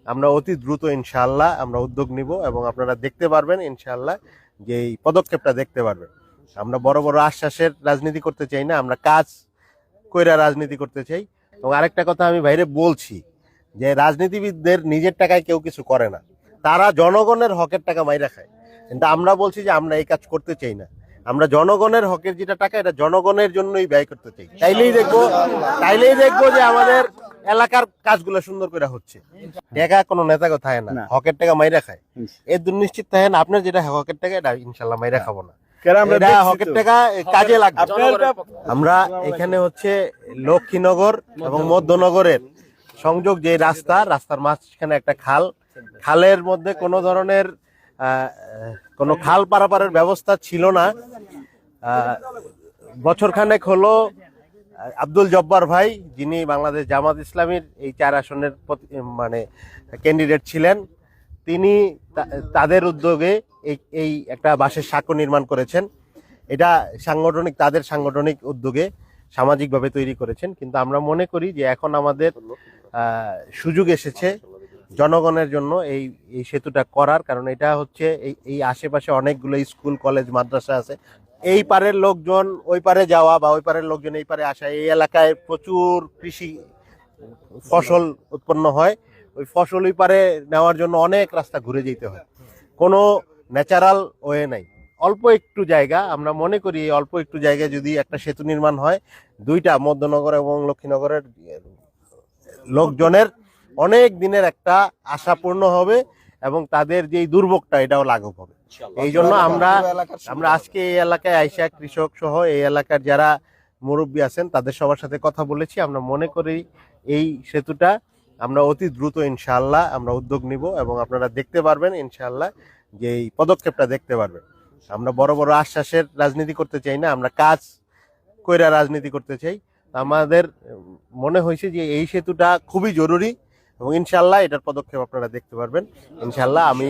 আমরা অতি দ্রুত ইনশাআল্লাহ আমরা উদ্যোগ নিব এবং আপনারা দেখতে পারবেন ইনশাআল্লাহ যে এই পদক্ষেপটা দেখতে পারবেন। আমরা বড় বড় আশ্বাসের রাজনীতি করতে চাই না, আমরা কাজ কইরা রাজনীতি করতে চাই। এবং আরেকটা কথা আমি বাইরে বলছি যে রাজনীতিবিদদের নিজের টাকায় কেউ কিছু করে না, তারা জনগণের হকের টাকা মাইরা খায়। কিন্তু আমরা বলছি যে আমরা এই কাজ করতে চাই না, আমরা জনগণের হকের যেটা টাকা এটা জনগণের জন্যই ব্যয় করতে চাই। তাইলেই দেখবো যে আমাদের এলাকার কাজগুলো সুন্দর করে হচ্ছে। টাকা কোনো নেতা কোথায় না, হকের টাকা মাইরা খায়। এর দুর্নিশ্চিত থাকেন, আপনার যেটা হকের টাকা এটা ইনশাল্লাহ মাইরা খাবো না, এটা হকের টাকা কাজে লাগবে। আমরা এখানে হচ্ছে লক্ষ্মীনগর এবং মধ্যনগরের সংযোগ যে রাস্তার মাঝখানে একটা খালের মধ্যে কোনো ধরনের কোনো খাল পারাপারের ব্যবস্থা ছিল না। বছরখানেক হলো আব্দুল জব্বার ভাই, যিনি বাংলাদেশ জামাত ইসলামীর এই 4 আসনের মানে ক্যান্ডিডেট ছিলেন, তিনি তাদের উদ্যোগে এই একটা বাঁশের সাঁকো নির্মাণ করেছেন। এটা তাদের সাংগঠনিক উদ্যোগে সামাজিকভাবে তৈরি করেছেন। কিন্তু আমরা মনে করি যে এখন আমাদের সুযোগ এসেছে জনগণের জন্য এই সেতুটা করার। কারণ এটা হচ্ছে এই আশেপাশে অনেকগুলো স্কুল কলেজ মাদ্রাসা আছে, এই পারের লোকজন ওই পারে যাওয়া বা ওই পারের লোকজন এই পারে আসা, এই এলাকায় প্রচুর কৃষি ফসল উৎপন্ন হয়, ওই ফসল ওই পারে নেওয়ার জন্য অনেক রাস্তা ঘুরে যেতে হয়, কোনো ন্যাচারাল ওয়ে নাই। অল্প একটু জায়গা, আমরা মনে করি এই অল্প একটু জায়গায় যদি একটা সেতু নির্মাণ হয়, দুইটা মধ্যনগর এবং লক্ষ্মীনগরের লোকজনের অনেক দিনের একটা আশা পূর্ণ হবে এবং তাদের যে দুর্ভোগটা এটাও লাঘব হবে। এই জন্য আমরা আজকে এই এলাকায় আইসা কৃষক সহ এই এলাকার যারা মুরব্বী আছেন তাদের সবার সাথে কথা বলেছি। আমরা মনে করি এই সেতুটা আমরা অতি দ্রুত ইনশাআল্লাহ আমরা উদ্যোগ নিব এবং আপনারা দেখতে পারবেন ইনশাআল্লাহ যে এই পদক্ষেপটা দেখতে পারবেন। আমরা বড় বড় আশ্বাসের রাজনীতি করতে চাই না, আমরা কাজ কইরা রাজনীতি করতে চাই। আমাদের মনে হয়েছে যে এই সেতুটা খুবই জরুরি এবং ইনশাআল্লাহ এটার পদক্ষেপ আপনারা দেখতে পারবেন ইনশাআল্লাহ। আমি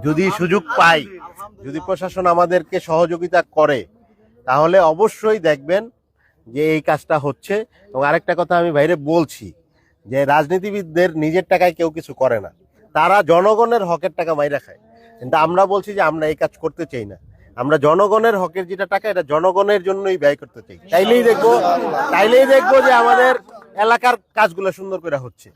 যদি সুযোগ পাই, যদি প্রশাসন আমাদেরকে সহযোগিতা করে, তাহলে অবশ্যই দেখবেন যে এই কাজটা হচ্ছে। এবং আরেকটা কথা আমি বাইরে বলছি যে রাজনীতিবিদদের নিজের টাকায় কেউ কিছু করে না, তারা জনগণের হকের টাকা মাইরা খায়। কিন্তু আমরা বলছি যে আমরা এই কাজ করতে চাই না, আমরা জনগণের হকের যেটা টাকা এটা জনগণের জন্যই ব্যয় করতে চাই। তাইলেই দেখবো যে আমাদের এলাকার কাজগুলো সুন্দর করে হচ্ছে।